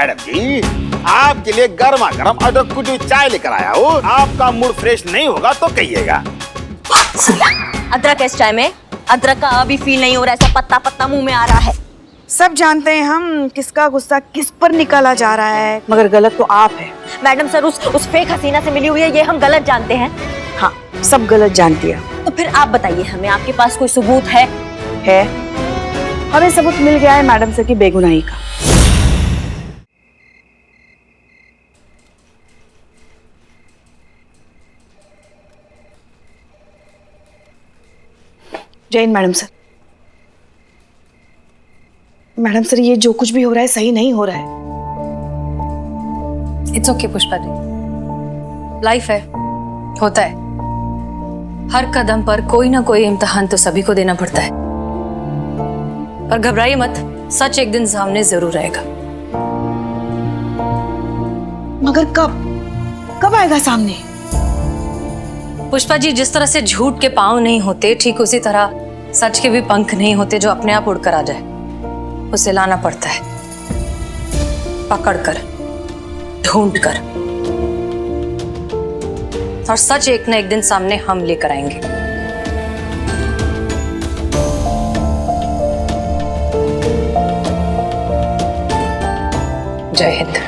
Madam जी, आपके लिए गर्मा गर्म अदरक कुटी चाय लेकर आया हूँ। आपका मूड फ्रेश नहीं होगा तो कहिएगा। अदरक इस चाय में? अदरक का अभी फील नहीं हो रहा, ऐसा पत्ता पत्ता मुंह में आ रहा है। सब जानते हैं हम किसका गुस्सा किस पर निकाला जा रहा है, मगर गलत तो आप है। मैडम सर उस फेक हसीना से मिली हुई है, ये हम गलत जानते हैं। हाँ, सब गलत जानती है। तो फिर आप बताइए हमें, आपके पास कोई सबूत है? हमें सबूत मिल गया है मैडम सर की बेगुनाही का। Jain madam sir. Madam sir, ये जो कुछ भी हो रहा है सही नहीं हो रहा है। It's okay Pushpa ji, life है, होता है। हर कदम पर कोई ना कोई इम्तिहान तो सभी को देना पड़ता है। पर घबराइए मत, सच एक दिन सामने जरूर आएगा। मगर कब आएगा सामने? पुष्पा जी, जिस तरह से झूठ के पांव नहीं होते, ठीक उसी तरह सच के भी पंख नहीं होते जो अपने आप उड़कर आ जाए। उसे लाना पड़ता है, पकड़कर, ढूंढकर, और सच एक न एक दिन सामने हम लेकर आएंगे। जय हिंद।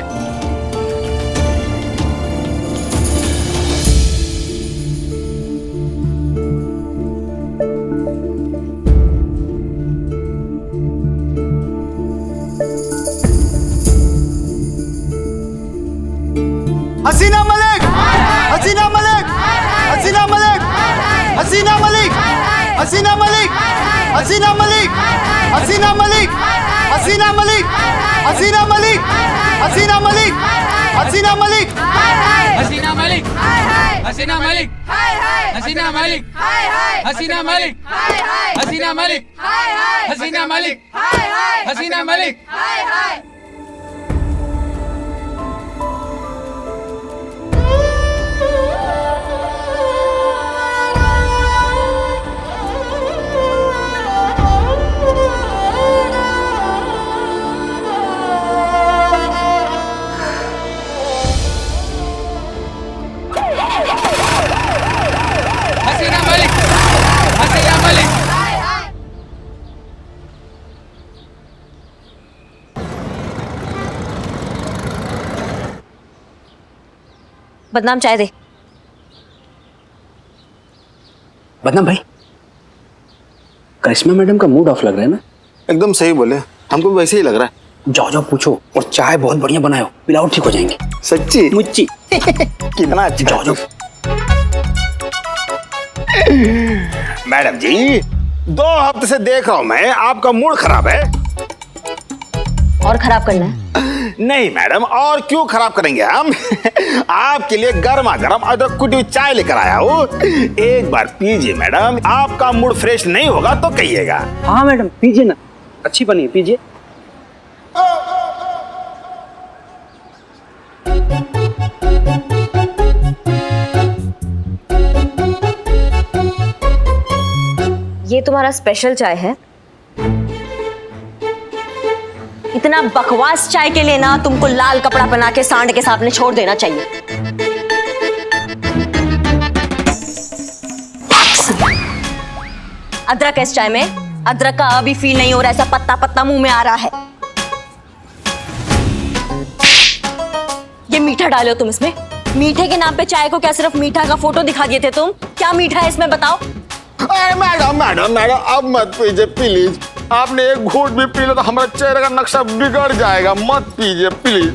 हसीना मलिक, हसीना मलिक, हसीना मलिक, हसीना मलिक, हसीना मलिक, हसीना मलिक, हसीना मलिक, हसीना मलिक, हसीना मलिक, हसीना मलिक, हसीना मलिक, हसीना मलिक, हसीना मलिक, हसीना मलिक, हसीना मलिक, हसीना मलिक, हसीना मलिक, हसीना मलिक। बदनाम चाय दे। बदनाम भाई, करिश्मा मैडम का मूड ऑफ लग रहा है ना? एकदम सही बोले, हमको भी वैसे ही लग रहा है। जाओ जाओ पूछो, और चाय बहुत बढ़िया बनाए हो, पिलाओ, ठीक हो जाएंगे। सच्ची मुच्ची। कितना अच्छा। जाओ जाओ। मैडम जी, 2 हफ्ते से देख रहा हूं मैं, आपका मूड खराब है। और खराब करना है? नहीं मैडम, और क्यों खराब करेंगे हम। आपके लिए गर्मा गर्म अदरक कुटी चाय लेकर आया हूँ। एक बार पीजिए मैडम, आपका मूड फ्रेश नहीं होगा तो कहिएगा। हाँ मैडम, पीजिए ना, अच्छी बनी है, पीजिए। ये तुम्हारा स्पेशल चाय है? इतना बकवास चाय के लिए ना तुमको लाल कपड़ा बना के सांड के सामने छोड़ देना चाहिए। अदरक इस चाय में? अदरक का अभी फील नहीं हो रहा, ऐसा पत्ता पत्ता मुंह में आ रहा है। ये मीठा डालो तुम इसमें। मीठे के नाम पे चाय को क्या सिर्फ मीठा का फोटो दिखा दिए थे तुम? क्या मीठा है इसमें बताओ? मैडम मैडम मैडम, अब मत पीजिए प्लीज। आपने एक घूंट भी पी लो तो हमारा चेहरे का नक्शा बिगड़ जाएगा, मत पीजिए प्लीज।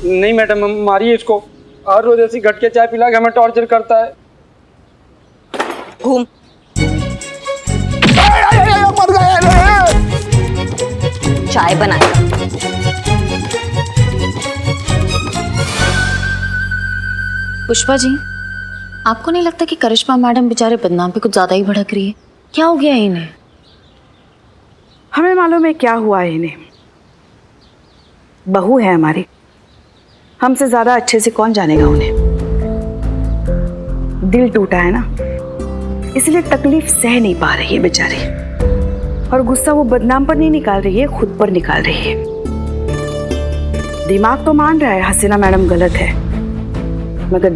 नहीं मैडम, मारिए इसको। हर रोज ऐसी घटके चाय पिला के हमें टॉर्चर करता है। घूम। मर गए। चाय बनाएगा। पुष्पा जी, आपको नहीं लगता कि करिश्मा मैडम बेचारे बदनाम पे कुछ ज्यादा ही भड़क रही है? क्या हो गया इन्हें? हमें मालूम है क्या हुआ है इन्हें। बहू है हमारी, हमसे ज्यादा अच्छे से कौन जानेगा उन्हें। दिल टूटा है ना, इसलिए तकलीफ सह नहीं पा रही है बेचारी। और गुस्सा वो बदनाम पर नहीं निकाल रही है, खुद पर निकाल रही है। दिमाग तो मान रहा है हसीना मैडम गलत है, मगर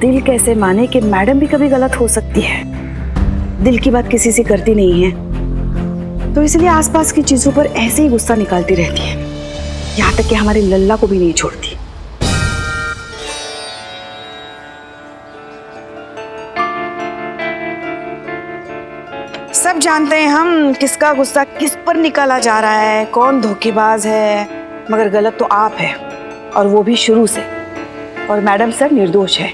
दिल कैसे माने कि मैडम भी कभी गलत हो सकती है। दिल की बात किसी से करती नहीं है, तो इसलिए आसपास की चीजों पर ऐसे ही गुस्सा निकालती रहती है, यहाँ तक कि हमारे लल्ला को भी नहीं छोड़ती। सब जानते हैं हम किसका गुस्सा किस पर निकाला जा रहा है, कौन धोखेबाज है, मगर गलत तो आप है, और वो भी शुरू से। और मैडम सर निर्दोष है।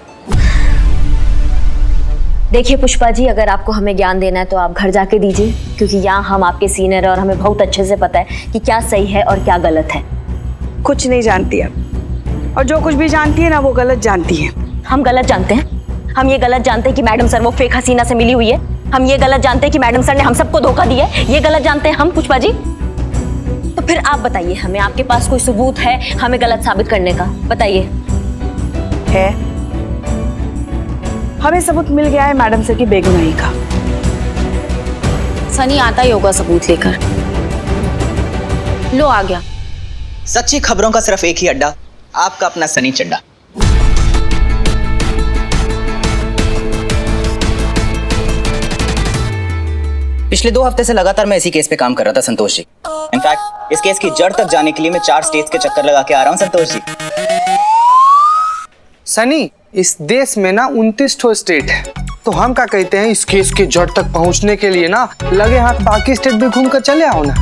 देखिए पुष्पा जी, अगर आपको हमें ज्ञान देना है तो आप घर जाके दीजिए, क्योंकि यहाँ हम आपके सीनियर हैं और हमें बहुत अच्छे से पता है कि क्या सही है और क्या गलत है। कुछ नहीं जानती अब, और जो कुछ भी जानती है ना वो गलत जानती है। हम गलत जानते हैं? हम ये गलत जानते हैं कि मैडम सर वो फेक हसीना से मिली हुई है? हम ये गलत जानते हैं कि मैडम सर ने हम सबको धोखा दिया है? ये गलत जानते हैं हम पुष्पा जी? तो फिर आप बताइए हमें, आपके पास कोई सबूत है हमें गलत साबित करने का? बताइए। है, हमें सबूत मिल गया है मैडम सर की बेगुनाही का। सनी आता ही होगा सबूत लेकर। लो आ गया। सच्ची खबरों का सिर्फ एक ही अड्डा, आपका अपना सनी चड्डा। पिछले 2 हफ्ते से लगातार मैं इसी केस पे काम कर रहा था संतोष जी। इनफैक्ट इस केस की जड़ तक जाने के लिए मैं 4 स्टेट्स के चक्कर लगा के आ रहा हूँ संतोष जी। सनी, इस देश में ना 29 ठो स्टेट है, तो हम क्या कहते हैं इस केस के जड़ तक पहुंचने के लिए ना लगे हाथ बाकी स्टेट भी घूम कर चले आओ ना,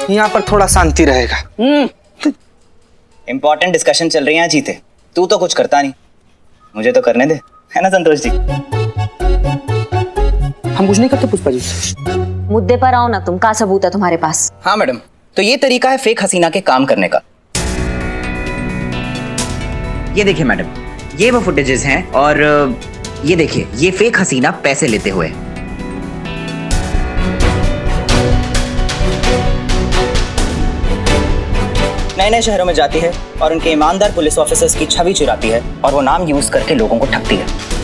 यहाँ पर थोड़ा शांति रहेगा। इंपॉर्टेंट डिस्कशन चल रही है जीते, तू तो कुछ करता नहीं, मुझे तो करने दे, है ना संतोष जी? हम कुछ नहीं करते पुष्पा जी। मुद्दे पर आओ ना तुम, क्या सबूत है तुम्हारे पास? हाँ मैडम, तो ये तरीका है फेक हसीना के काम करने का। ये देखिए मैडम, ये वो फुटेजेस हैं, और ये देखिए ये फेक हसीना पैसे लेते हुए। नए नए शहरों में जाती है और उनके ईमानदार पुलिस ऑफिसर्स की छवि चुराती है, और वो नाम यूज करके लोगों को ठगती है।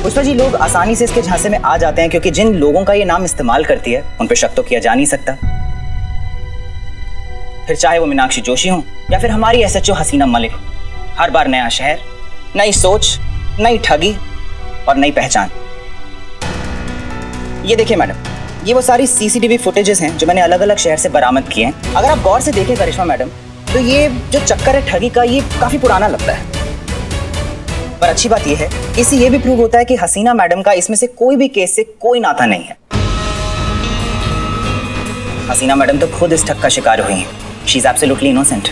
पुष्पा जी, लोग आसानी से इसके झांसे में आ जाते हैं, क्योंकि जिन लोगों का ये नाम इस्तेमाल करती है उन पर शक तो किया जा नहीं सकता, फिर चाहे वो मीनाक्षी जोशी हो या फिर हमारी एसएचओ हसीना मलिक। हर बार नया शहर, नई सोच, नई ठगी और नई पहचान। ये देखिए मैडम, ये वो सारी सीसीटीवी फुटेजेस हैं जो मैंने अलग अलग शहर से बरामद किए हैं। अगर आप गौर से देखें करिश्मा मैडम, तो ये जो चक्कर है ठगी का, ये काफी पुराना लगता है, पर अच्छी बात ये है इससे ये भी प्रूव होता है कि हसीना मैडम का इसमें से कोई भी केस से कोई नाता नहीं है। हसीना मैडम तो खुद इस ठग का शिकार हुई हैं। She is absolutely innocent.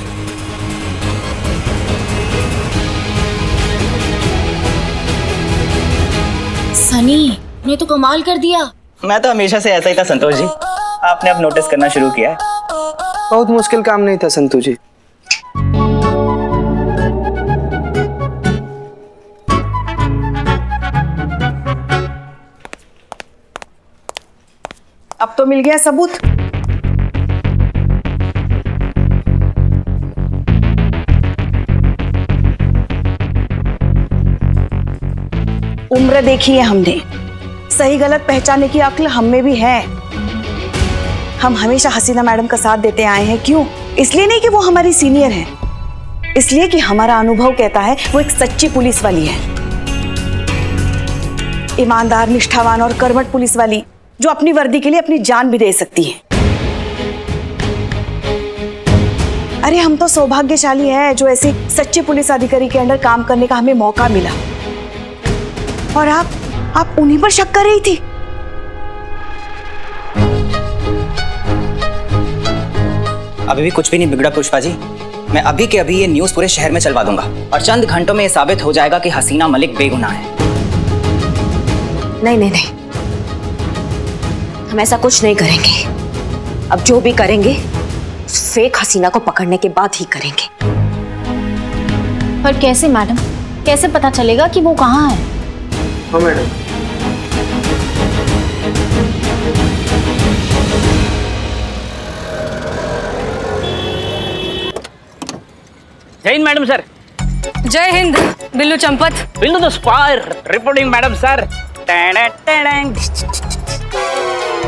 Sunny ने तो कमाल कर दिया। मैं तो हमेशा से ऐसा ही था संतोष जी, आपने अब नोटिस करना शुरू किया है। बहुत मुश्किल काम नहीं था संतोष जी। अब तो मिल गया सबूत। उम्र देखी है हमने, सही गलत पहचानने की अक्ल हम में भी है। हम हमेशा हसीना मैडम का साथ देते आए हैं। क्यों? इसलिए नहीं कि वो हमारी सीनियर है, इसलिए कि हमारा अनुभव कहता है वो एक सच्ची पुलिस वाली है, ईमानदार, निष्ठावान और कर्मठ पुलिस वाली, जो अपनी वर्दी के लिए अपनी जान भी दे सकती है। अरे हम तो सौभाग्यशाली हैं जो ऐसे सच्चे पुलिस अधिकारी के अंडर काम करने का हमें मौका मिला, और आप उन्हीं पर शक कर रही थी। अभी भी कुछ भी नहीं बिगड़ा पुष्पा जी। मैं अभी के अभी ये न्यूज़ पूरे शहर में चलवा दूंगा, और चंद घंटों में ये साबित हो जाएगा कि हसीना मलिक बेगुनाह है। नहीं नहीं नहीं, हम ऐसा कुछ नहीं करेंगे। अब जो भी करेंगे फेक हसीना को पकड़ने के बाद ही करेंगे। पर कैसे मैडम, कैसे पता चलेगा कि वो कहाँ है? हाँ मैडम। जय Hind madam sir. Jai Hind Billu Champat. Billu the spy reporting madam sir.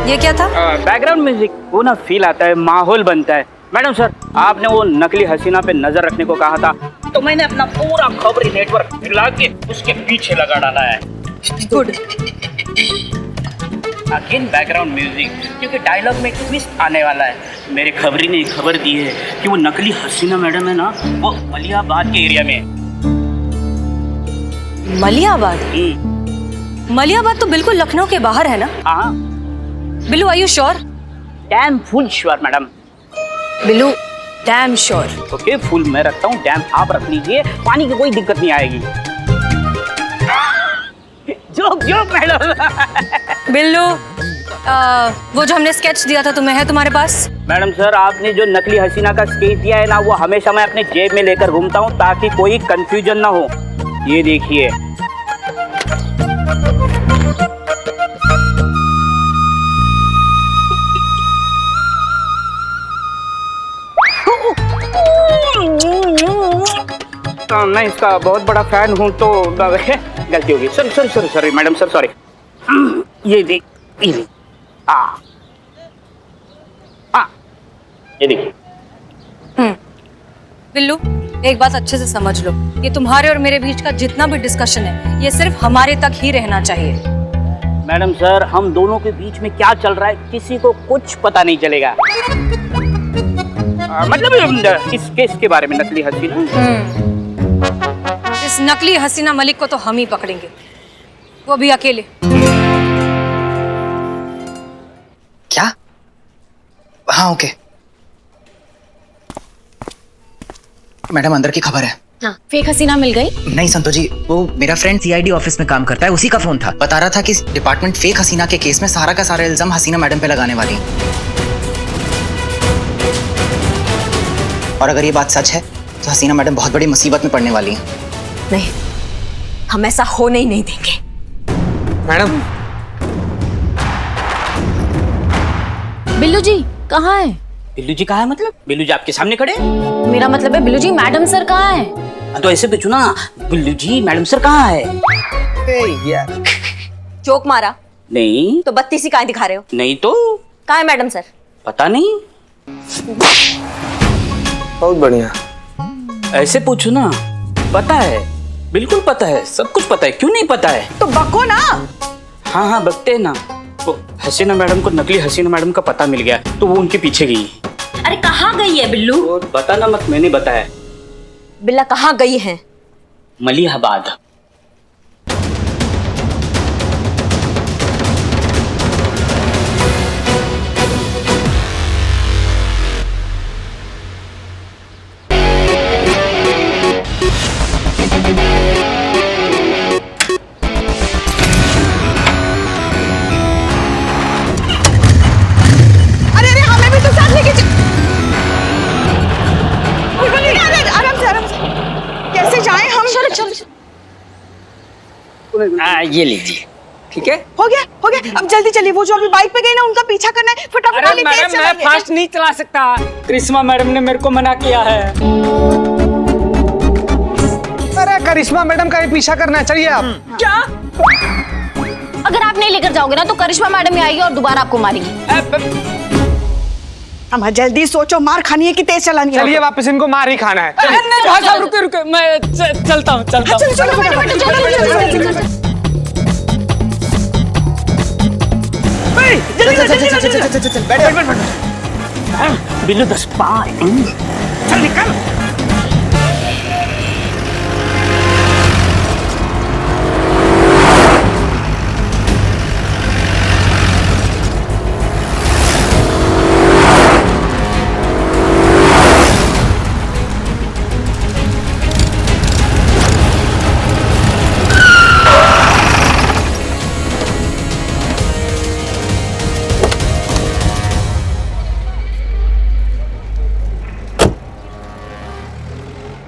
ये क्या था? बैकग्राउंड म्यूजिक, वो ना फील आता है, माहौल बनता है। मैडम सर, आपने वो नकली हसीना पे नजर रखने को कहा था, तो मैंने अपना पूरा खबरी नेटवर्क मिला के उसके पीछे लगा डाला है। गुड। अगेन बैकग्राउंड म्यूजिक, क्योंकि डायलॉग में ट्विस्ट आने वाला है। मेरे खबरी ने खबर दी है कि वो नकली हसीना मैडम है ना, वो मलियाबाद के एरिया में। मलियाबाद? मलियाबाद तो बिल्कुल लखनऊ के बाहर है ना? हाँ। Billu, are you sure? Damn full sure madam. Billu, damn sure. Okay, full मैं रखता हूँ, डैम आप रख लीजिए, पानी की कोई दिक्कत नहीं आएगी। Joke joke madam. बिल्लू, वो जो हमने स्केच दिया था तुम्हें, है तुम्हारे पास? मैडम सर, आपने जो नकली हसीना का स्केच दिया है ना, वो हमेशा मैं अपने जेब में लेकर घूमता हूँ ताकि कोई कंफ्यूजन ना हो। ये देखिए। मैं इसका बहुत बड़ा फैन हूँ, तो गलती होगी। Sorry sorry sorry sorry madam sir, sorry. ये देख, ये देख। ये देखिए। बिल्लू, एक बात अच्छे से समझ लो, ये तुम्हारे और मेरे बीच का जितना भी डिस्कशन है, ये सिर्फ हमारे तक ही रहना चाहिए। मैडम सर, हम दोनों के बीच में क्या चल रहा है किसी को कुछ पता नहीं चलेगा। मतलब इस केस के बारे में, नकली हसीना। इस नकली हसीना मलिक को तो हम ही पकड़ेंगे, वो भी अकेले। क्या? हाँ, ओके। मैडम, अंदर की खबर है। हाँ, फेक हसीना मिल गई? नहीं संतो जी, वो मेरा फ्रेंड सीआईडी ऑफिस में काम करता है, उसी का फोन था। बता रहा था कि डिपार्टमेंट फेक हसीना के केस में सारा का सारा इल्जाम हसीना मैडम पे लगाने वाली है। और अगर ये बात सच है तो हसीना मैडम बहुत बड़ी मुसीबत में पड़ने वाली है। नहीं, हम ऐसा होने ही नहीं देंगे। मैडम, बिल्लू जी कहाँ है? बिल्लू जी कहाँ है? मतलब बिल्लू जी आपके सामने खड़े? मेरा मतलब है बिल्लू जी, मैडम सर कहाँ है? तो ऐसे पूछो ना, बिल्लू जी मैडम सर कहाँ है? यार जोक मारा? नहीं। तो बत्ती सी कहाँ दिखा रहे हो? नहीं तो कहाँ है मैडम सर? पता नहीं। बहुत बढ़िया। ऐसे पूछो ना, पता है, बिल्कुल पता है, सब कुछ पता है, क्यों नहीं पता है? तो बको ना। हाँ हाँ, बकते हैं ना। तो हसीना मैडम को नकली हसीना मैडम का पता मिल गया, तो वो उनके पीछे गई। अरे कहाँ गई है बिल्लू? तो बताना मत, मैंने बताया। बिल्ला कहाँ गई है? मलियाबाद। ये लीजिए। ठीक है, हो गया हो गया। अब जल्दी चलिए, वो जो अभी बाइक पे गई ना, उनका पीछा करना है। फटाफट वाली तेज मैडम, मैं चलाइए। फास्ट नहीं चला सकता, करिश्मा मैडम ने मेरे को मना किया है। अरे करिश्मा मैडम का ही पीछा करना चाहिए आप। क्या? अगर आप नहीं लेकर जाओगे ना तो करिश्मा मैडम ही आएगी और दोबारा आपको मारेगी। अब जल्दी सोचो, मार खानी है कि तेज चलानी है? चलिए, वापस इनको मार ही खाना है। भाई साहब रुके रुके, मैं चलता हूँ। बिल्लू 10 पाए। चल निकल।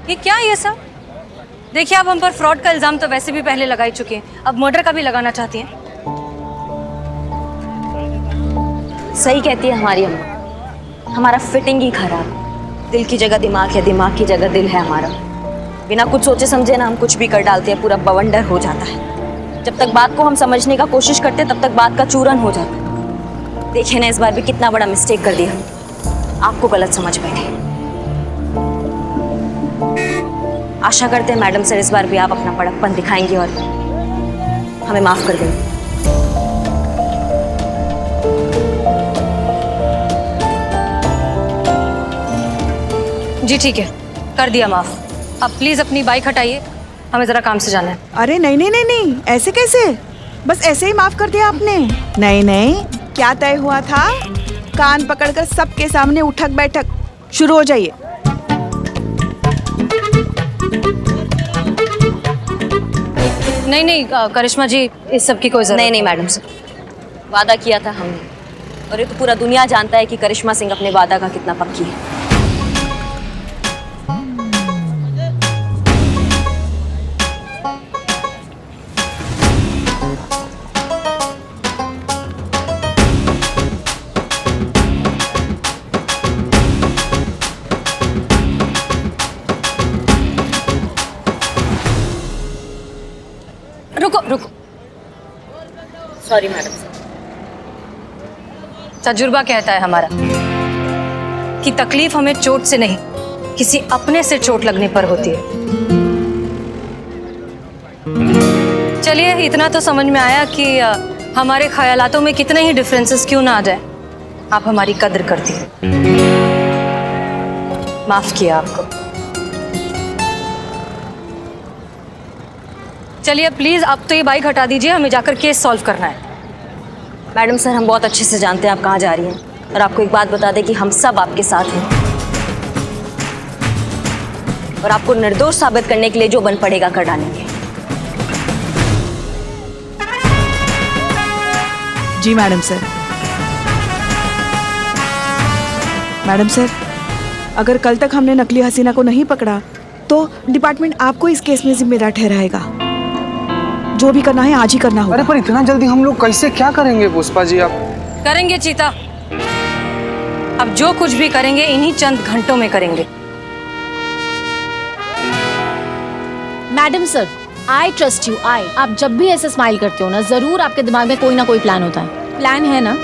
ये क्या है ये सब? देखिए, आप हम पर फ्रॉड का इल्जाम तो वैसे भी पहले लगा ही चुके हैं, अब मर्डर का भी लगाना चाहती हैं। सही कहती है हमारी अम्मा, हमारा फिटिंग ही खराब। दिल की जगह दिमाग है, दिमाग की जगह दिल है हमारा। बिना कुछ सोचे समझे ना हम कुछ भी कर डालते हैं, पूरा बवंडर हो जाता है। जब तक बात को हम समझने का कोशिश करते तब तक बात का चूरन हो जाता है। देखिए ना, इस बार भी कितना बड़ा मिस्टेक कर दिया। आपको गलत समझ बैठे। आशा करते हैं मैडम सर इस बार भी आप अपना बड़कपन दिखाएंगे और हमें माफ कर देंगे। जी ठीक है, कर दिया माफ। अब प्लीज अपनी बाइक हटाइए, हमें जरा काम से जाना है। अरे नहीं नहीं नहीं नहीं, ऐसे कैसे? बस ऐसे ही माफ कर दिया आपने? नहीं नहीं, क्या तय हुआ था? कान पकड़कर सबके सामने उठक बैठक शुरू हो जाइए। नहीं नहीं करिश्मा जी, इस सब की कोई जरूरत नहीं नहीं मैडम सर, वादा किया था हमने और ये तो पूरा दुनिया जानता है कि करिश्मा सिंह अपने वादा का कितना पक्की है। रुको रुको, सॉरी मैडम सर। तजुर्बा कहता है हमारा कि तकलीफ हमें चोट से नहीं, किसी अपने से चोट लगने पर होती है। चलिए, इतना तो समझ में आया कि हमारे ख्यालातों में कितने ही डिफरेंसेस क्यों ना आ जाए, आप हमारी कद्र करती हैं। माफ किया आपको। चलिए प्लीज, अब तो ये बाइक हटा दीजिए, हमें जाकर केस सॉल्व करना है। मैडम सर, हम बहुत अच्छे से जानते हैं आप कहाँ जा रही हैं और आपको एक बात बता दें कि हम सब आपके साथ हैं और आपको निर्दोष साबित करने के लिए जो बन पड़ेगा कर डालेंगे। जी मैडम सर। मैडम सर, अगर कल तक हमने नकली हसीना को नहीं पकड़ा तो डिपार्टमेंट आपको इस केस में जिम्मेदार ठहराएगा। जो भी करना है आज ही करना होगा। अरे पर इतना जल्दी हम लोग कैसे क्या करेंगे पुष्पा जी? आप करेंगे चीता, अब जो कुछ भी करेंगे इन्हीं चंद घंटों में करेंगे। Madam sir, I trust you. आप जब भी ऐसे स्माइल करते हो ना, जरूर आपके दिमाग में कोई ना कोई प्लान होता है। प्लान है ना?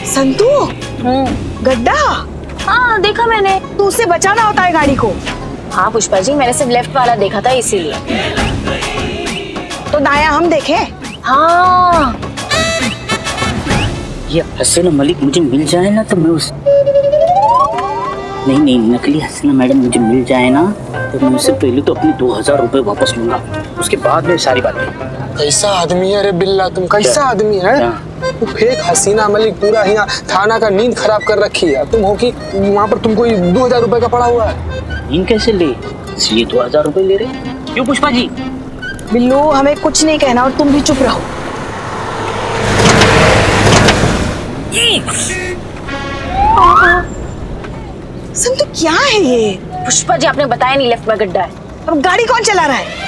संतू, गड्ढा। हाँ देखा मैंने। तो उससे बचाना होता है गाड़ी को। हाँ पुष्पा जी, मैंने सिर्फ लेफ्ट वाला देखा था इसीलिए। तो दाया हम देखे। हाँ ये हसीना मलिक मुझे मिल जाए ना तो मैं उस नहीं नकली हसीना मैडम मुझे मिल जाए ना तो मैं उससे पहले तो अपने 2000 रुपए वापस लूंगा, उसके बाद में सारी बातें। कैसा आदमी है रे बिल्ला, तुम कैसा आदमी है? तू फेक हसीना मलिक पूरा यहाँ थाना का नींद खराब कर रखी है। तुम हो कि वहाँ पर तुमको 2000 रुपए का पड़ा हुआ है। नींद कैसे ले? इसलिए 2000 रुपए ले रहे क्यों पुष्पा जी? बिल्लू, हमें कुछ नहीं कहना और तुम भी चुप रहो। संतू, क्या है ये? पुष्पा जी, आपने बताया नहीं लेफ्ट में गड्ढा है। अब गाड़ी कौन चला रहा है?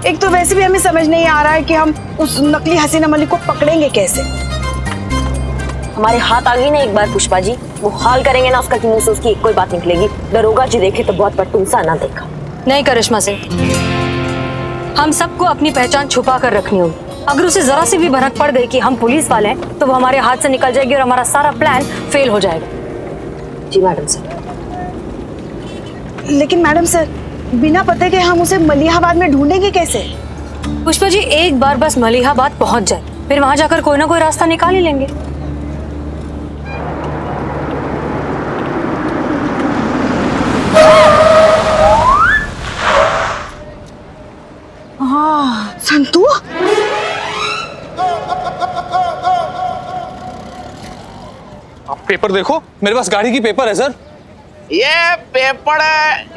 एक तो वैसे भी हमें समझ नहीं आ रहा है कि हम उस नकली हसीना मलिक को पकड़ेंगे कैसे। हमारे हाथ आ गई ना एक बार पुष्पा जी, वो हाल करेंगे ना उसका कि मुंह से उसकी एक कोई बात निकलेगी। दरोगा जी देखे तो बहुत पट्टूसा ना देखा। नहीं करिश्मा सिंह, हम सबको अपनी पहचान छुपा कर रखनी होगी। अगर उसे जरा सी भी भनक पड़ गई कि हम पुलिस वाले हैं तो वो हमारे हाथ से निकल जाएगी और हमारा सारा प्लान फेल हो जाएगा। जी मैडम सर। लेकिन मैडम सर, बिना पते के हम उसे मलिहाबाद में ढूंढेंगे कैसे? पुष्पा जी, एक बार बस मलिहाबाद पहुंच जाए, फिर वहां जाकर कोई ना कोई रास्ता निकाल ही लेंगे। हाँ संतू, आप पेपर देखो, मेरे पास गाड़ी की पेपर है सर। ये पेपर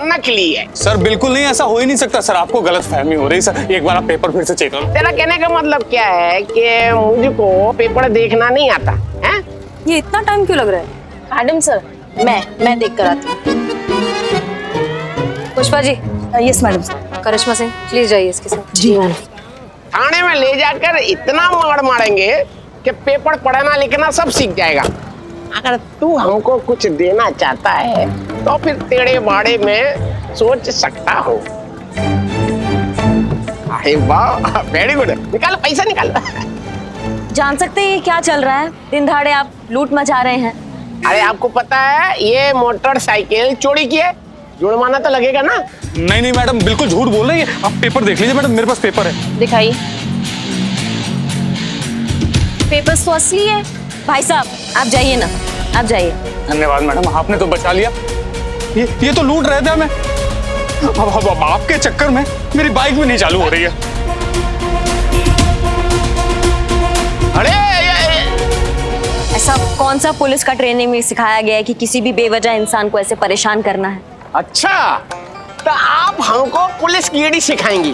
नकली है। सर बिल्कुल नहीं, ऐसा हो ही नहीं सकता सर, आपको गलत फहमी हो रही सर। एक बार आप पेपर फिर से चेक करो। तेरा कहने का मतलब क्या है कि मुझको पेपर देखना नहीं आता है? ये इतना टाइम क्यों लग रहा है? मैडम सर, मैं देख कर आती हूँ। Pushpa ji. Yes madam sir. Karishma Singh please जाइए इसके साथ। जी मैडम। थाने में ले जाकर इतना मार मारेंगे कि पेपर पढ़ना लिखना सब सीख जाएगा। अगर तू हमको कुछ देना चाहता है तो फिर तेरे बारे में सोच सकता हूँ। अरे वाह, वेरी गुड। निकाल पैसा निकाल। जान सकते हैं ये क्या चल रहा है? दिन दहाड़े आप लूट मचा रहे हैं। अरे आपको पता है ये मोटरसाइकिल चोरी की है, जुर्माना तो लगेगा ना? नहीं मैडम, बिल्कुल झूठ बोल रही है। आप पेपर देख लीजिए मैडम, मेरे पास पेपर है। दिखाइए। पेपर्स तो असली है। भाई साहब आप जाइए ना, आप जाइए। धन्यवाद मैडम, आपने तो बचा लिया। ये तो लूट रहे थे हमें। अब आपके चक्कर में मेरी बाइक भी नहीं चालू हो रही है। अरे ऐसा कौन सा पुलिस का ट्रेनिंग में सिखाया गया है कि किसी भी बेवजह इंसान को ऐसे परेशान करना है? अच्छा, तो आप हमको पुलिस कीड़ी सिखाएंगी?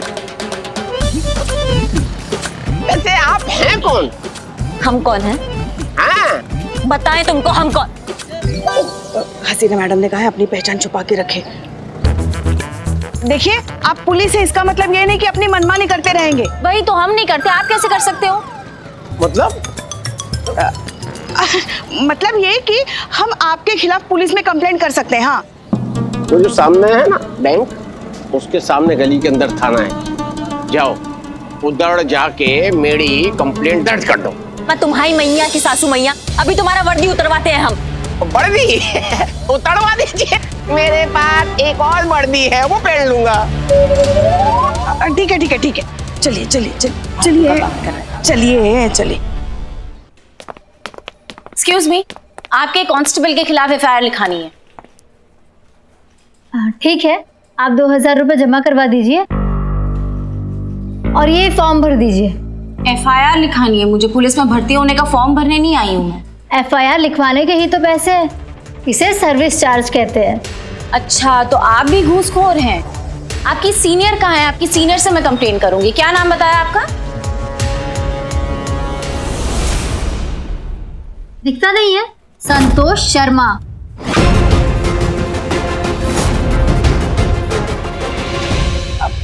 वैसे आप हैं कौन? हम कौन हैं? हाँ बताएं तुमको हम कौन? हसीना मैडम ने कहा है अपनी पहचान छुपा के रखे। देखिए, आप पुलिस है, इसका मतलब ये नहीं कि अपनी मनमानी करते रहेंगे। वही तो हम नहीं करते, आप कैसे कर सकते हो? मतलब ये कि हम आपके खिलाफ पुलिस में कंप्लेंट कर सकते हैं। हाँ, तो जो सामने है ना बैंक, उसके सामने गली के अंदर थाना है। जाओ उधर जाके मेरी कंप्लेंट दर्ज कर दो। मैं तुम्हारी मैया की सासू मैया, अभी तुम्हारा वर्दी उतरवाते हैं हम। वर्दी उतरवा दीजिए, मेरे पास एक और वर्दी है, वो पहन लूंगा। ठीक है ठीक है ठीक है, चलिए चलिए चलिए चलिए चलिए। एक्सक्यूज मी, आपके कांस्टेबल के खिलाफ एफआईआर लिखानी है। ठीक है, आप 2000 रुपए जमा करवा दीजिए और ये फॉर्म भर दीजिए। एफआईआर लिखानी है मुझे, पुलिस में भर्ती होने का फॉर्म भरने नहीं आई हूँ मैं। एफआईआर लिखवाने के ही तो पैसे हैं, इसे सर्विस चार्ज कहते हैं। अच्छा, तो आप भी घूसखोर हैं। आपकी सीनियर कहाँ है? आपकी सीनियर से मैं कंप्लेन करूंगी। क्या नाम बताया आपका? दिखता नहीं है? संतोष शर्मा।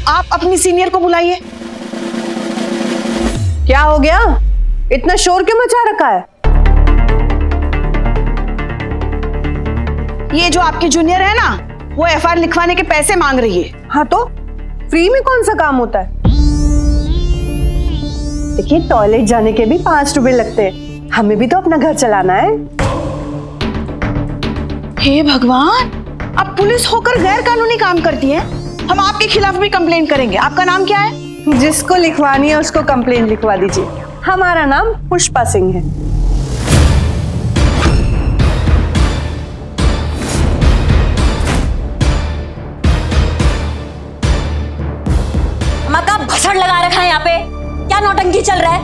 आप अपनी सीनियर को बुलाइए। क्या हो गया? इतना शोर क्यों मचा रखा है? ये जो आपकी जूनियर है ना, वो एफआईआर लिखवाने के पैसे मांग रही है। हाँ तो फ्री में कौन सा काम होता है? देखिए, टॉयलेट जाने के भी 5 रुपए लगते हैं, हमें भी तो अपना घर चलाना है। हे भगवान, आप पुलिस होकर गैर कानूनी काम करती हैं। हम आपके खिलाफ भी कंप्लेन करेंगे। आपका नाम क्या है? जिसको लिखवानी है उसको कंप्लेन लिखवा दीजिए। हमारा नाम पुष्पा सिंह है। मक्का भसड़ लगा रखा है यहाँ पे, क्या नौटंकी चल रहा है?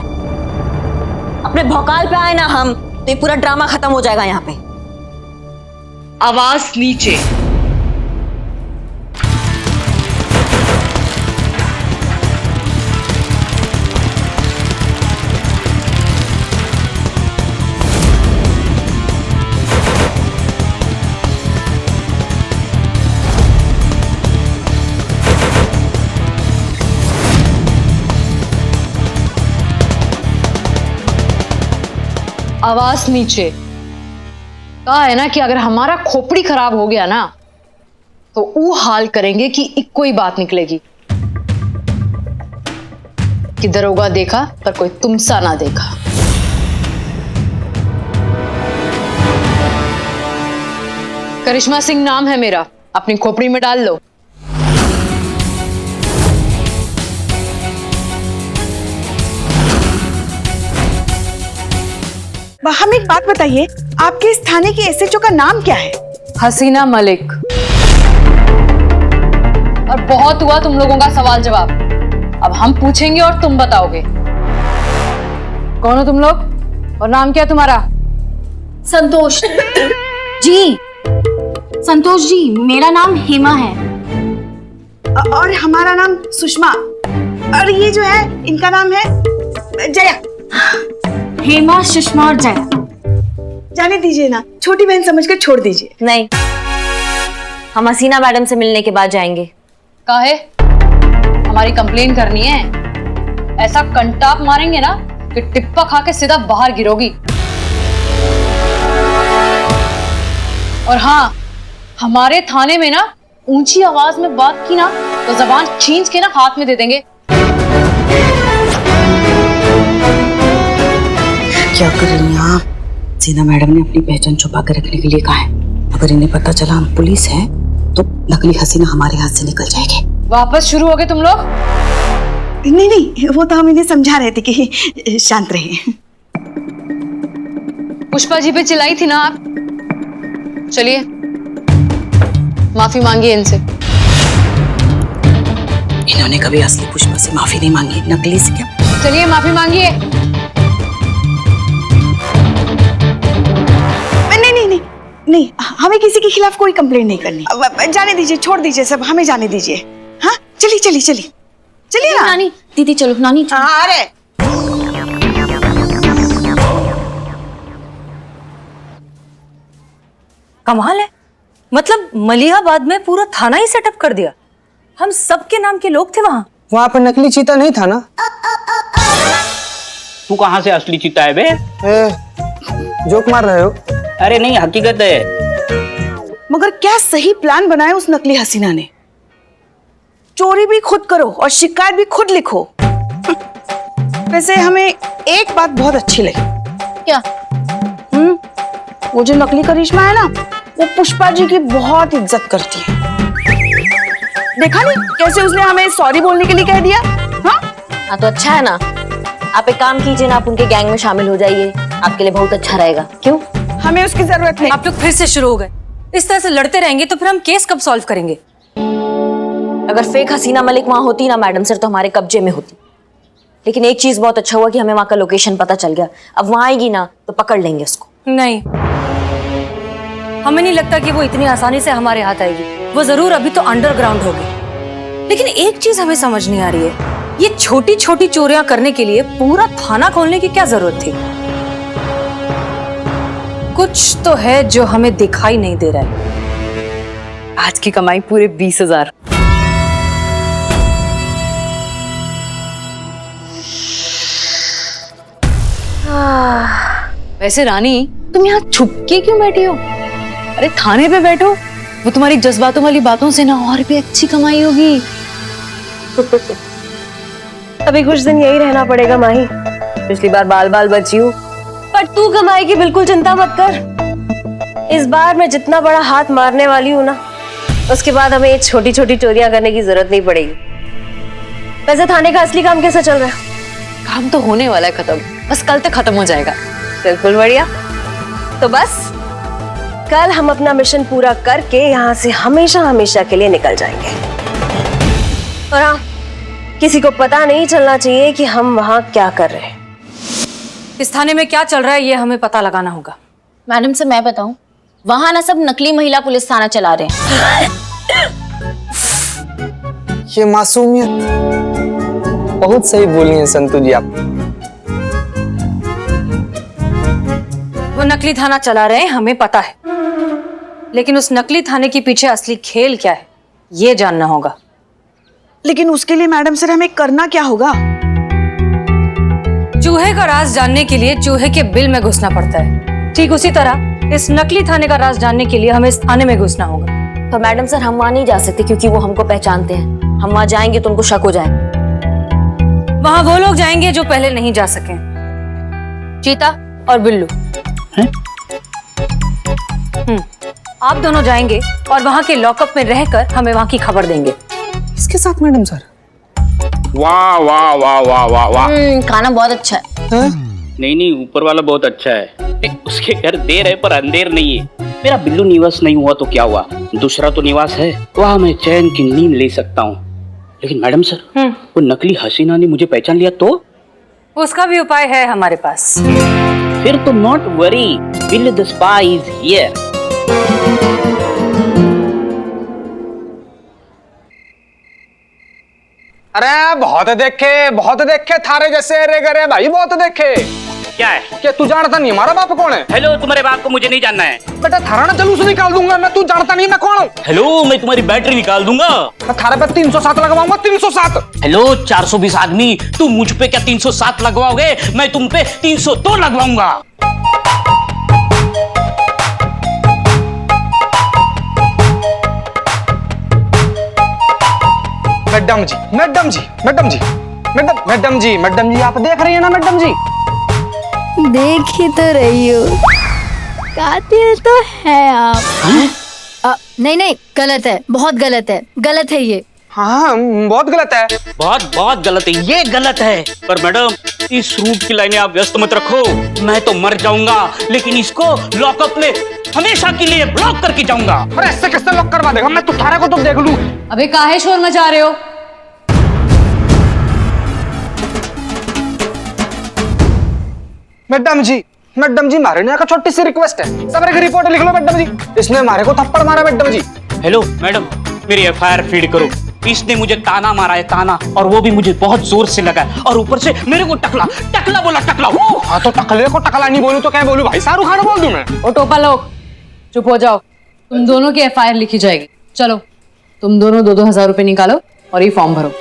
अपने भौकाल पे आए ना हम, तो ये पूरा ड्रामा खत्म हो जाएगा यहाँ पे। आवाज नीचे। आवाज नीचे। कहा है ना कि अगर हमारा खोपड़ी खराब हो गया ना तो वो हाल करेंगे कि एक कोई बात निकलेगी कि दरोगा देखा पर कोई तुमसा ना देखा। करिश्मा सिंह नाम है मेरा, अपनी खोपड़ी में डाल लो। हम एक बात बताइए, आपके इस थाने की एसएचओ का नाम क्या है? हसीना मलिक। और बहुत हुआ तुम लोगों का सवाल जवाब, अब हम पूछेंगे और तुम बताओगे। कौन हो तुम लोग और नाम क्या तुम्हारा? संतोष जी, संतोष जी, मेरा नाम हेमा है। और हमारा नाम सुषमा। और ये जो है इनका नाम है जया। हेमा, सुषमा और जया। जाने दीजिए ना, छोटी बहन समझकर छोड़ दीजिए। नहीं, हम हसीना मैडम से मिलने के बाद जाएंगे। काहे? हमारी कंप्लेन करनी है? ऐसा कंटाप मारेंगे ना कि टिप्पा खा के सीधा बाहर गिरोगी। और हाँ, हमारे थाने में ना ऊंची आवाज में बात की ना तो जबान खींच के ना हाथ में दे देंगे। क्या कर रही हैं आप? हसीना मैडम ने अपनी पहचान छुपा कर रखने के लिए कहा है। अगर इन्हें पता चला हम पुलिस हैं तो नकली हसीना हमारे हाथ से निकल जाएगी। वापस शुरू हो गए तुम लोग? नहीं नहीं, वो तो हम इन्हें समझा रहे थे कि शांत रहिए। पुष्पा जी पे चिल्लाई थी ना आप? चलिए माफी मांगिए इनसे। इन्होंने कभी असली पुष्पा से माफी नहीं मांगी, नकली से क्या? चलिए माफी मांगिए। नहीं, हमें किसी के खिलाफ कोई कंप्लेंट नहीं करनी। जाने दीजिए, छोड़ दीजिए सब, हमें जाने दीजिए। हाँ चलिए चलिए चलिए चलिए ना। नानी, दीदी चलो, नानी चलो। हाँ, अरे कमाल है, मतलब मलिहाबाद में पूरा थाना ही सेटअप कर दिया। हम सबके नाम के लोग थे वहाँ पर नकली चीता नहीं था ना? तू कहाँ से असली चीता है बे? जोक मार रहे हो? अरे नहीं, हकीकत है। मगर क्या सही प्लान बनाया उस नकली हसीना ने। चोरी भी खुद करो और शिकायत भी खुद लिखो। वैसे हमें एक बात बहुत अच्छी लगी। क्या? वो जो नकली करिश्मा है ना, वो पुष्पा जी की बहुत इज्जत करती है। देखा नहीं कैसे उसने हमें सॉरी बोलने के लिए कह दिया। हाँ तो अच्छा है ना, आप एक काम कीजिए ना, आप उनके गैंग में शामिल हो जाइए, आपके लिए बहुत अच्छा रहेगा। क्यों? हमें उसकी जरूरत नहीं। आप लोग फिर से शुरू हो गए। इस तरह से लड़ते रहेंगे तो फिर हम केस कब सॉल्व करेंगे? अगर फेक हसीना मलिक वहां होती ना मैडम सर, तो हमारे कब्जे में होती। लेकिन एक चीज बहुत अच्छा हुआ कि हमें वहां का लोकेशन पता चल गया। अब वहां आएगी ना तो पकड़ लेंगे उसको। नहीं, हमें नहीं लगता कि वो इतनी आसानी से हमारे हाथ आएगी। वो जरूर अभी तो अंडरग्राउंड होगी। लेकिन एक चीज हमें समझ नहीं आ रही है, ये छोटी छोटी चोरियां करने के लिए पूरा थाना खोलने की क्या जरूरत थी? कुछ तो है जो हमें दिखाई नहीं दे रहा है। आज की कमाई पूरे 20,000। वैसे रानी, तुम यहाँ छुप के क्यों बैठी हो? अरे थाने पे बैठो, वो तुम्हारी जज्बातों वाली बातों से ना और भी अच्छी कमाई होगी। अभी कुछ दिन यही रहना पड़ेगा माही। पिछली बार बाल बाल बची हूँ, पर तू कमाई की बिल्कुल चिंता मत कर। इस बार मैं जितना बड़ा हाथ मारने वाली हूँ ना, उसके बाद हमें ये छोटी छोटी चोरियां करने की जरूरत नहीं पड़ेगी। वैसे थाने का असली काम कैसा चल रहा है? काम तो होने वाला है खत्म, बस कल तक खत्म हो जाएगा। बिल्कुल बढ़िया। तो बस कल हम अपना मिशन पूरा करके यहाँ से हमेशा हमेशा के लिए निकल जाएंगे। और हाँ, किसी को पता नहीं चलना चाहिए कि हम वहाँ क्या कर रहे हैं। इस थाने में क्या चल रहा है ये हमें पता लगाना होगा। मैडम से मैं बताऊं, वहां ना सब नकली महिला पुलिस थाना चला रहे हैं। ये मासूमियत, बहुत सही बोली हैं संतू जी आप। वो नकली थाना चला रहे हैं, हमें पता है। लेकिन उस नकली थाने के पीछे असली खेल क्या है, ये जानना होगा। लेकिन उसके लिए मैडम सर हमें करना क्या होगा? चूहे का राज जानने के लिए चूहे के बिल में घुसना पड़ता है। ठीक उसी तरह इस नकली थाने का राज जानने के लिए हमें इस थाने में घुसना होगा। तो मैडम सर हम वहां नहीं जा सकते क्योंकि वो हमको पहचानते हैं। हम वहां जाएंगे तो उनको शक हो जाए। वहां वो लोग जाएंगे जो पहले नहीं जा सके, चीता और बिल्लू। आप दोनों जाएंगे और वहां के लॉकअप में रहकर हमें वहां की खबर देंगे। इसके साथ मैडम सर? वाह वाह वाह वाह वाह वाह। खाना बहुत अच्छा है। नहीं नहीं, ऊपर वाला बहुत अच्छा है। उसके घर देर है पर अंधेर नहीं है। मेरा बिल्लू निवास नहीं हुआ तो क्या हुआ, दूसरा तो निवास है, वहाँ मैं चैन की नींद ले सकता हूँ। लेकिन मैडम सर, वो नकली हसीना ने मुझे पहचान लिया तो? उसका भी उपाय है हमारे पास। फिर तो not worry, Billu the spy is here. अरे बहुत देखे थारे जैसे रे गरे भाई, बहुत देखे। क्या है? क्या तू जानता नहीं हमारा बाप कौन है? हेलो, तुम्हारे बाप को मुझे नहीं जानना है। बेटा थारा ना जलूस निकाल दूंगा मैं, तू जानता नहीं मैं कौन हूँ? हेलो, मैं तुम्हारी बैटरी निकाल दूंगा। मैं थारे पे 307 लगवाऊंगा, 307। हेलो 420 आदमी, तुम मुझ पे क्या 307 लगवाओगे? मैं तुम पे 302 लगवाऊंगा। मैडम जी आप देख रही है ना मैडम जी? देख ही तो रही हो, कातिल तो है आप। नहीं गलत है, बहुत गलत है, गलत है ये। हाँ बहुत गलत है, बहुत गलत है, ये गलत है। पर मैडम इस रूट की लाइनें आप व्यस्त मत रखो, मैं तो मर जाऊंगा लेकिन इसको लॉकअप में हमेशा के लिए ब्लॉक करके जाऊंगा। अरे ऐसे कैसे लॉक करवा देगा? मैं तुम्हारे को तो देख लूं। अबे काहे शोर मचा रहे हो? मैडम जी मारे ने का छोटी सी रिक्वेस्ट है, सबरे की रिपोर्ट लिख लो मैडम जी। इसने मारे को थप्पड़ मारा मैडम जी। हेलो मैडम, मेरी एफआईआर फीड करो। इसने मुझे ताना मारा है, ताना, और वो भी मुझे बहुत जोर से लगा है, और ऊपर से मेरे को टकला बोला, टकला। हाँ तो टकले को टकला नहीं बोलूं तो क्या बोलूं भाई? शाहरुख खान बोल दूं मैं? ओ टोपा लोग चुप हो जाओ, तुम दोनों की एफआईआर लिखी जाएगी। चलो तुम दोनों 2,000 रुपए निकालो और ये फॉर्म भरो।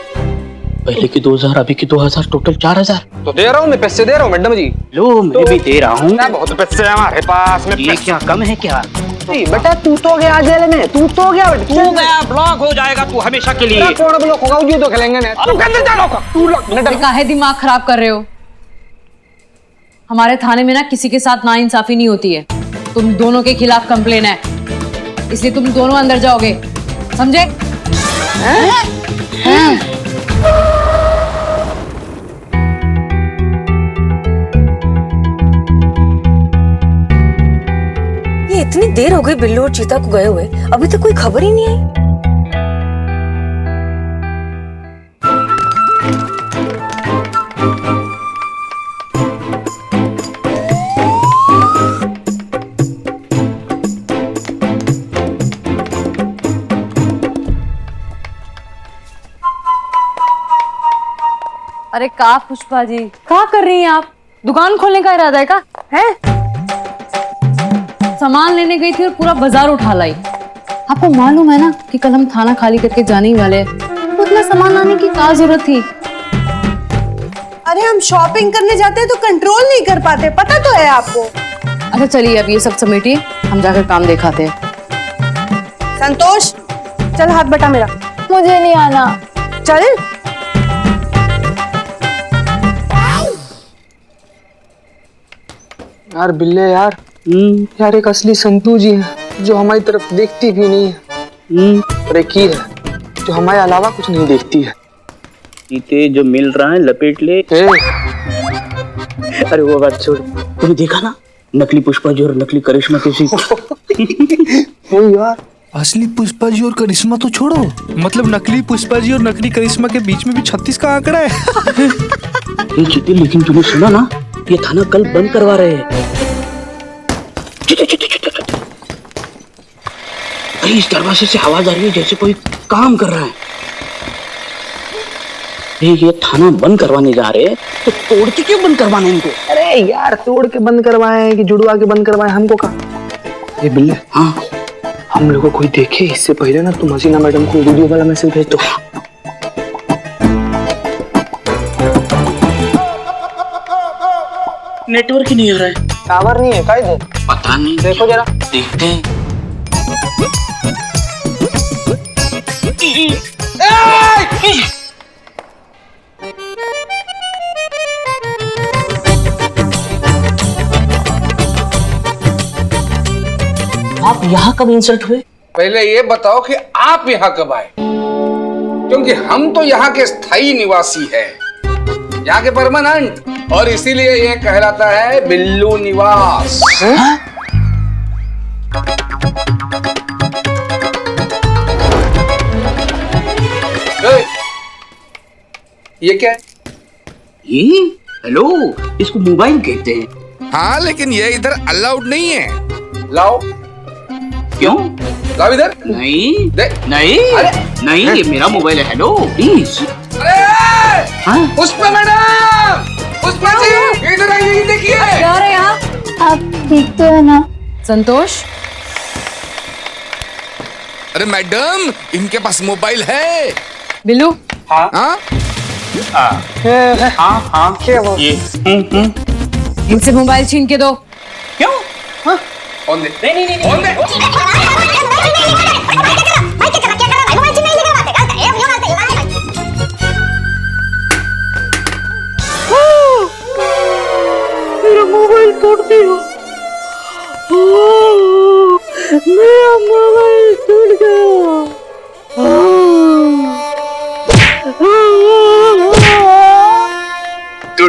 पहले की 2,000, अभी की 2,000, टोटल 4,000। तो दे रहा हूँ मैं, पैसे दे रहा हूँ मैडम जी। लो मैं भी दे रहा हूँ। बहुत पैसे है हमारे पास में। ये क्या कम है क्या? बेटा तू तो गया जेल में, तू तो गया, तू गया ब्लॉक हो जाएगा तू हमेशा के लिए। कौन ब्लॉक होगा? वो तो खेलेंगे ना। तू कैसे जाओगा? तू लोग काहे दिमाग खराब कर रहे हो? हमारे थाने में ना किसी के साथ नाइंसाफी नहीं होती है। तुम दोनों के खिलाफ कंप्लेन है, इसलिए तुम दोनों अंदर जाओगे, समझे? ये इतनी देर हो गई बिल्लू और चीता को गए हुए, अभी तक कोई खबर ही नहीं आई। अरे का पुष्पा जी, क्या कर रही हैं आप? दुकान खोलने का इरादा है का? है? सामान लेने गई थी और पूरा बाजार उठा लाई। आपको मालूम है ना कि कल हम थाना खाली करके जाने ही वाले हैं, तो उतना सामान लाने की क्या जरूरत थी? अरे हम शॉपिंग करने जाते हैं तो कंट्रोल नहीं कर पाते, पता तो है आपको। अच्छा चलिए अब ये सब समेटिए, हम जाकर काम दिखाते हैं। संतोष चल हाथ बटा मेरा। मुझे नहीं आना। चल यार बिल्ले यार, यार एक असली संतू जी है जो हमारी तरफ देखती भी नहीं है, और एक ही है जो हमारे अलावा कुछ नहीं देखती है। चीते जो मिल रहा है लपेट ले। अरे वो बात छोड़, तुमने देखा ना नकली पुष्पा जी और नकली करिश्मा किसी यार असली पुष्पा जी और करिश्मा तो छोड़ो, मतलब नकली पुष्पा जी और नकली करिश्मा के बीच में भी 36 का आंकड़ा है। चीते लेकिन तूने सुना ना, ये थाना कल बंद करवा रहे हैं। अरे इस दरवाजे से आवाज आ रही है जैसे कोई काम कर रहा है। ये थाना बंद करवाने जा रहे हैं, तो तोड़ के क्यों बंद करवाना इनको? अरे यार तोड़ के बंद करवाए कि जुड़वा के बंद करवाए, हमको कहा। ये बिल्ले, हाँ हम लोगों को कोई देखे इससे पहले ना तुम हसीना मैडम को वीडियो वाला मैसेज भेज दो। नेटवर्क ही नहीं आ रहा है। टावर नहीं है का इधर? पता नहीं, देखो जरा, देखते हैं। आप यहाँ कब इंसल्ट हुए? पहले ये बताओ कि आप यहाँ कब आए, क्योंकि हम तो यहाँ के स्थायी निवासी हैं, यहाँ के परमानेंट, और इसीलिए ये कहलाता है बिल्लू निवास। ये क्या है? ये हेलो, इसको मोबाइल कहते हैं। हाँ लेकिन ये इधर अलाउड नहीं है। लाओ। क्यों? लाओ इधर। नहीं दे। नहीं अरे नहीं, ये मेरा मोबाइल है। Hello please. अरे पुष्पा मैडम, पुष्पा जी इधर आइए, देखिए क्या हो रहा है यहाँ? आप ठीक तो है ना? संतोष, अरे मैडम इनके पास मोबाइल है। बिल्लू। हाँ हाँ ये इनसे मोबाइल छीन के दो। क्यों? फोन दे। नहीं फोन दे। मेरा मोबाइल तोड़ दिया। मेरा मोबाइल टूट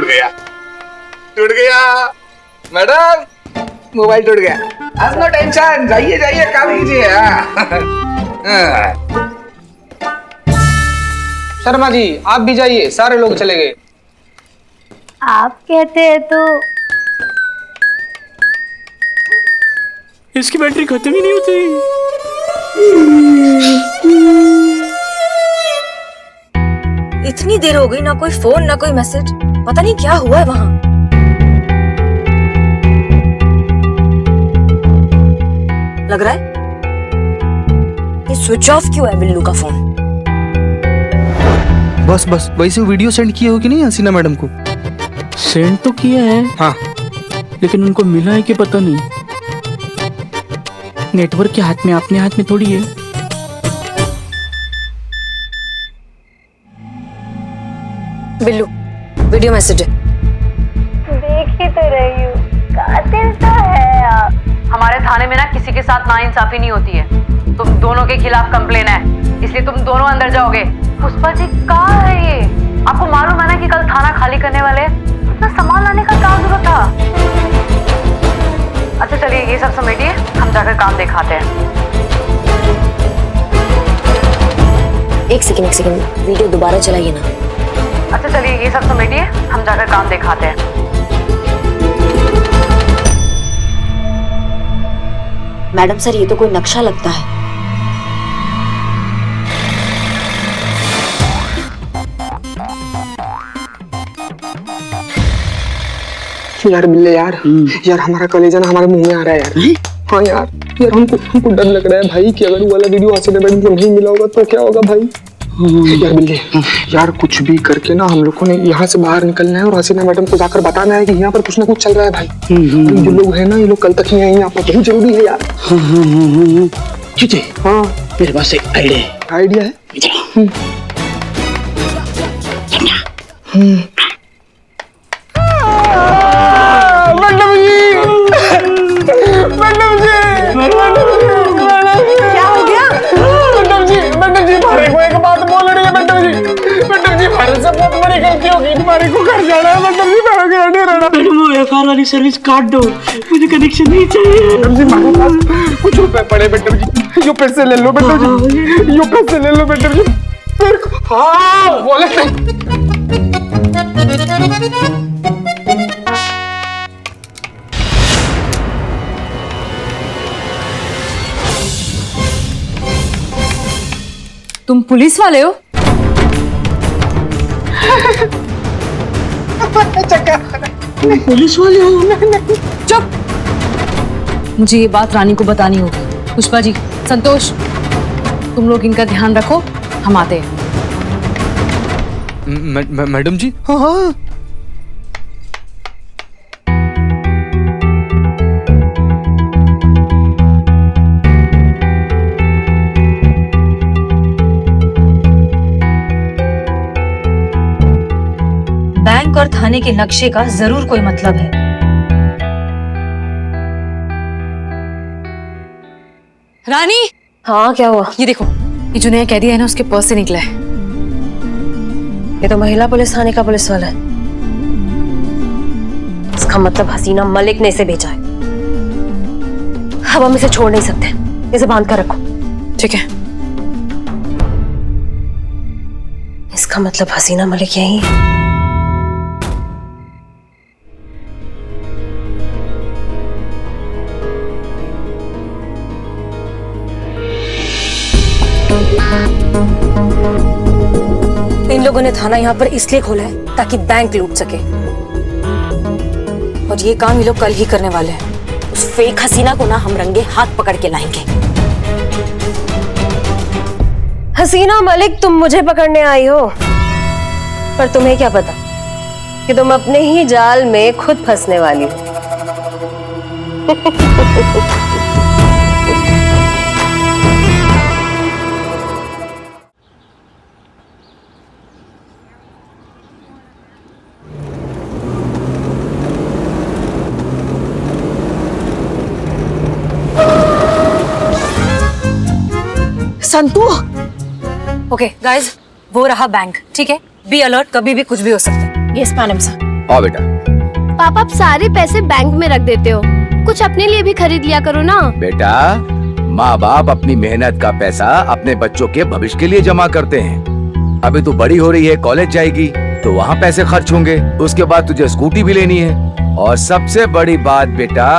गया। टूट गया मैडम, मोबाइल टूट गया। आज नो टेंशन, जाइए जाइए काम कीजिए। शर्मा जी आप भी जाइए, सारे लोग चले गए। आप कहते हैं तो इसकी बैटरी खत्म ही नहीं होती। इतनी देर हो गई, ना कोई फोन ना कोई मैसेज, पता नहीं क्या हुआ है वहां। लग रहा है ये स्विच ऑफ क्यों है बिल्लू का फोन। बस बस वैसे वीडियो सेंड किए हो कि नहीं हसीना मैडम को? सेंड तो किया है हाँ, लेकिन उनको मिला है कि पता नहीं। नेटवर्क के हाथ में, अपने हाथ में थोड़ी है। बिल्लू वीडियो मैसेज है। देख ही तो रही हूँ, कातिल तो है आप। हमारे थाने में ना किसी के साथ नाइंसाफी नहीं होती है। तुम दोनों के खिलाफ कंप्लेन है, इसलिए तुम दोनों अंदर जाओगे। पुष्पा जी कहाँ है ये? आपको मालूम है ना कि कल थाना खाली करने वाले हैं? अपना सामान लाने का क्या जरूरत था? अच्छा चलिए ये सब समेटिए, हम जाकर काम दिखाते हैं। एक सेकंड वीडियो दोबारा चलाइए ना। अच्छा चलिए ये सब समेटिए, हम जाकर काम दिखाते हैं। मैडम सर ये तो कोई नक्शा लगता है। यार बिल्ले यार, यार हमारा कलेजा ना हमारे मुंह में आ रहा है यार। हाँ यार हमको डर लग रहा है भाई कि अगर वो वाला वीडियो हसीना मैडम को नहीं मिला होगा तो क्या होगा भाई। यार बिल्ले यार कुछ भी करके ना हम लोगों ने यहाँ से बाहर निकलना है और हसीना मैडम को जाकर बताना है कि यहाँ पर कुछ ना कुछ चल रहा है भाई। जो लोग हैं ना ये लोग कल तक ही आएंगे, यहाँ पर बहुत जरूरी है यार। ठीक है, हाँ मेरे पास एक आइडिया है। क्या हो गया? मैडम जी हमारे को एक बात बोल रही है। मैडम जी हमारे से बहुत बड़ी गलती होगी, तुम्हारे को घर जाना है। मैडम जी मेरा घर नहीं रहना। मैडम वो एफआईआर वाली सर्विस काट दो, मुझे कनेक्शन नहीं चाहिए। मैडम जी हमारे पास कुछ रुपए पड़े। मैडम जी यो पैसे ले लो। मैडम जी यो पैसे ले लो। मैडम जी हाँ बोले तुम पुलिस वाले हो? पुलिस वाले हो? चुप! मुझे ये बात रानी को बतानी होगी। पुष्पा जी, संतोष, तुम लोग इनका ध्यान रखो, हम आते हैं। मैडम जी हाँ हाँ बैंक और थाने के नक्शे का जरूर कोई मतलब है। रानी! हाँ क्या हुआ? ये देखो, ये जो नया कैदी है ना उसके पर्स से निकला है। ये तो महिला पुलिस थाने का पुलिस वाला है। इसका मतलब हसीना मलिक ने इसे भेजा है। अब हम इसे छोड़ नहीं सकते, इसे बांध कर रखो। ठीक है। इसका मतलब हसीना मलिक यही है। इन लोगों ने थाना यहाँ पर इसलिए खोला है ताकि बैंक लूट सके, और ये काम ये लोग कल ही करने वाले हैं। उस फेक हसीना को ना हम रंगे हाथ पकड़ के लाएंगे। हसीना मलिक, तुम मुझे पकड़ने आई हो, पर तुम्हें क्या पता कि तुम अपने ही जाल में खुद फंसने वाली हो। संतू। ओके गाइस, वो रहा बैंक, ठीक है? बी अलर्ट, कभी भी कुछ भी हो सकता है। Yes madam sir. आओ बेटा। पापा आप सारे पैसे बैंक में रख देते हो, कुछ अपने लिए भी खरीद लिया करो ना। बेटा, माँ बाप अपनी मेहनत का पैसा अपने बच्चों के भविष्य के लिए जमा करते हैं। अभी तू बड़ी हो रही है, कॉलेज जाएगी तो वहाँ पैसे खर्च होंगे, उसके बाद तुझे स्कूटी भी लेनी है, और सबसे बड़ी बात बेटा,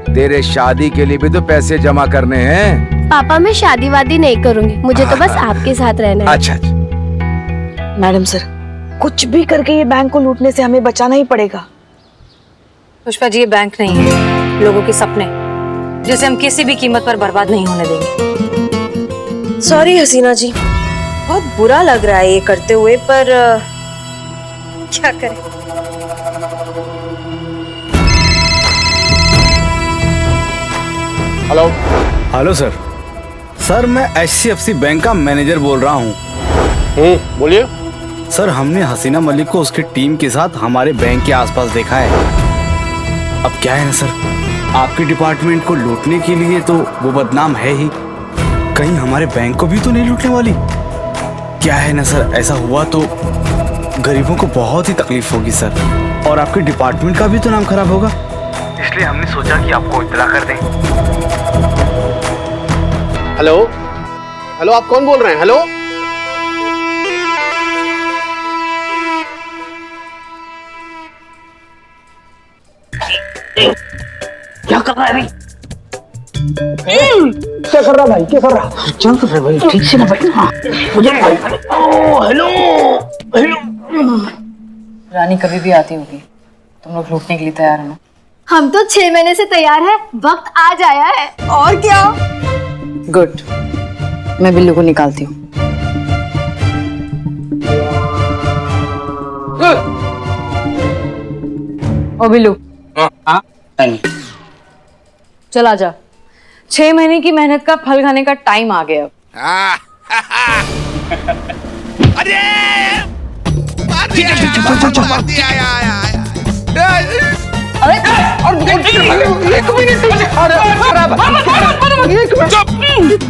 तेरे शादी के लिए भी तो पैसे जमा करने हैं। पापा मैं शादी वादी नहीं करूँगी, मुझे तो बस आपके साथ रहना है। अच्छा। मैडम सर, कुछ भी करके ये बैंक को लूटने से हमें बचाना ही पड़ेगा। पुष्पा जी, ये बैंक नहीं है, लोगों के सपने, जिसे हम किसी भी कीमत पर बर्बाद नहीं होने देंगे। सॉरी हसीना जी, बहुत बुरा लग रहा है ये करते हुए, पर क्या करें। हेलो। Hello sir. सर मैं HCFC बैंक का मैनेजर बोल रहा हूँ। बोलिए। सर हमने हसीना मलिक को उसकी टीम के साथ हमारे बैंक के आसपास देखा है। अब क्या है ना सर, आपके डिपार्टमेंट को लूटने के लिए तो वो बदनाम है ही, कहीं हमारे बैंक को भी तो नहीं लूटने वाली। क्या है ना सर, ऐसा हुआ तो गरीबों को बहुत ही तकलीफ होगी सर, और आपके डिपार्टमेंट का भी तो नाम खराब होगा, इसलिए हमने सोचा कि आपको इत्तला कर दें। हेलो। हेलो, आप कौन बोल रहे हैं? हेलो। क्या कर रहा है भाई? क्या कर रहा भाई? क्या कर रहा? चल कर रहा भाई, ठीक से ना भाई। हाँ, मुझे हेलो हेलो। रानी कभी भी आती होगी, तुम लोग लूटने के लिए तैयार हो ना? हम तो 6 महीने से तैयार है, वक्त आज आया है। और क्या? गुड, मैं बिल्लू को निकालती हूँ। ओ बिल्लू। हाँ। चल आजा, 6 महीने की मेहनत का फल खाने का टाइम आ गया। अरे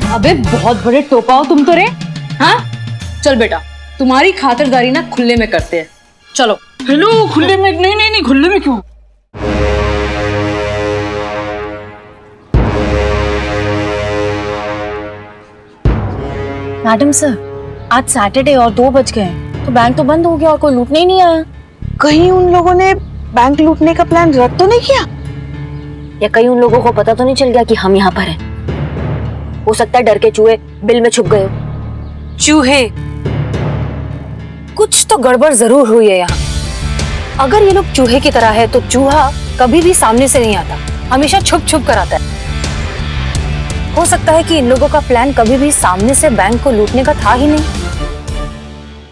अबे बहुत बड़े टोपा हो तुम तो रे। हाँ चल बेटा, तुम्हारी खातिरदारी ना खुले में करते हैं, चलो। हेलो, खुले में? नहीं नहीं नहीं, खुले में क्यों? मैडम सर, आज सैटरडे और 2 बज गए, तो बैंक तो बंद हो गया और कोई लूटने ही नहीं आया। कहीं उन लोगों ने बैंक लूटने का प्लान रद्द तो नहीं किया? या कहीं उन लोगों को पता तो नहीं चल गया कि हम यहाँ पर हैं? हो सकता है डर के चूहे बिल में छुप गए हो। चूहे? कुछ तो गड़बड़ जरूर हुई है यहाँ। अगर ये लोग चूहे की तरह है तो चूहा कभी भी सामने से नहीं आता, हमेशा छुप छुप कर आता है। हो सकता है कि इन लोगों का प्लान कभी भी सामने से बैंक को लूटने का था ही नहीं।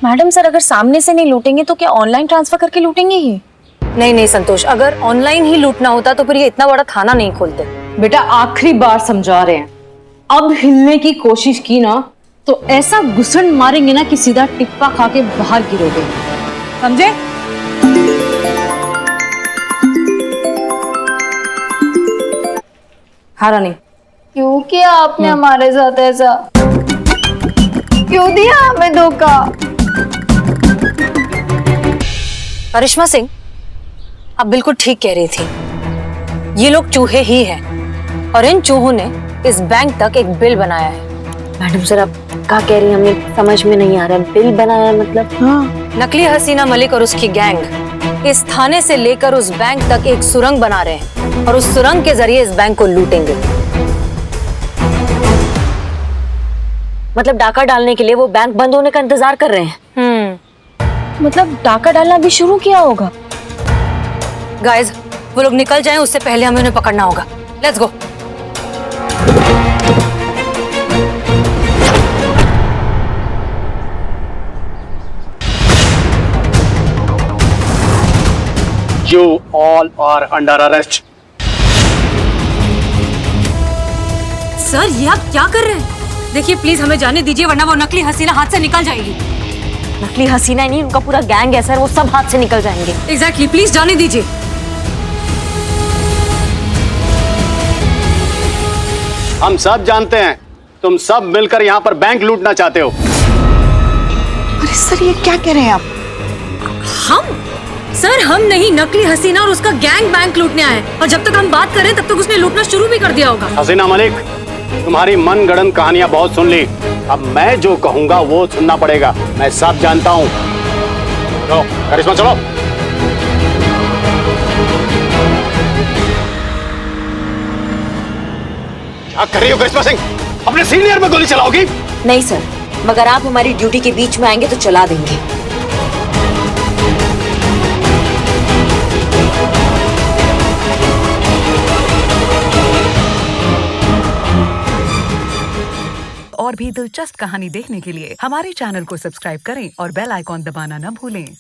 मैडम सर, अगर सामने से नहीं लूटेंगे तो क्या ऑनलाइन ट्रांसफर करके लूटेंगे ही? नहीं नहीं संतोष, अगर ऑनलाइन ही लूटना होता तो फिर ये इतना बड़ा थाना नहीं खोलते। बेटा आखिरी बार समझा रहे हैं, अब हिलने की कोशिश की ना तो ऐसा घुसन मारेंगे ना कि सीधा टिप्पा खा के बाहर गिरोगे, समझे? हाँ रानी। क्यों किया आपने हमारे साथ ऐसा? क्यों दिया हमें धोखा? करिश्मा सिंह, आप बिल्कुल ठीक कह रही थी, ये लोग चूहे ही हैं और इन चूहों ने इस बैंक तक एक बिल बनाया है। मैडम सर, आप क्या कह रही हैं? हमें समझ में नहीं आ रहा है। बिल बनाया मतलब? हाँ। नकली हसीना मलिक और उसकी गैंग इस थाने से लेकर उस बैंक तक एक सुरंग बना रहे हैं और उस सुरंग के जरिए इस बैंक को लूटेंगे। मतलब डाका डालने के लिए वो बैंक बंद होने का इंतजार कर रहे हैं। मतलब डाका डालना भी शुरू किया होगा। गाइस, वो लोग निकल जाएं उससे पहले हमें उन्हें पकड़ना होगा। Let's go. You all are under arrest. Sir, ये आप क्या कर रहे हैं? देखिए प्लीज हमें जाने दीजिए, वरना वो नकली हसीना हाथ से निकल जाएगी। नकली हसीना नहीं, उनका पूरा गैंग है सर, वो सब हाथ से निकल जाएंगे। एग्जैक्टली, प्लीज जाने दीजिए। हम सब जानते हैं तुम सब मिलकर यहाँ पर बैंक लूटना चाहते हो। अरे सर, ये क्या कह रहे हैं आप? हम? सर, हम नहीं, नकली हसीना और उसका गैंग बैंक लूटने आए हैं। और जब तक हम बात करें तब तक उसने लूटना शुरू भी कर दिया होगा। हसीना मलिक, तुम्हारी मनगढ़ंत कहानियां बहुत सुन ली। अब मैं जो कहूंगा वो सुनना पड़ेगा। मैं सब जानता हूँ। चलो करिश्मा, चलो। क्या कर रही हो करिश्मा सिंह? अपने सीनियर में गोली चलाओगी? नहीं सर, मगर आप हमारी ड्यूटी के बीच में आएंगे तो चला देंगे। और भी दिलचस्प कहानी देखने के लिए हमारे चैनल को सब्सक्राइब करें और बेल आइकॉन दबाना न भूलें।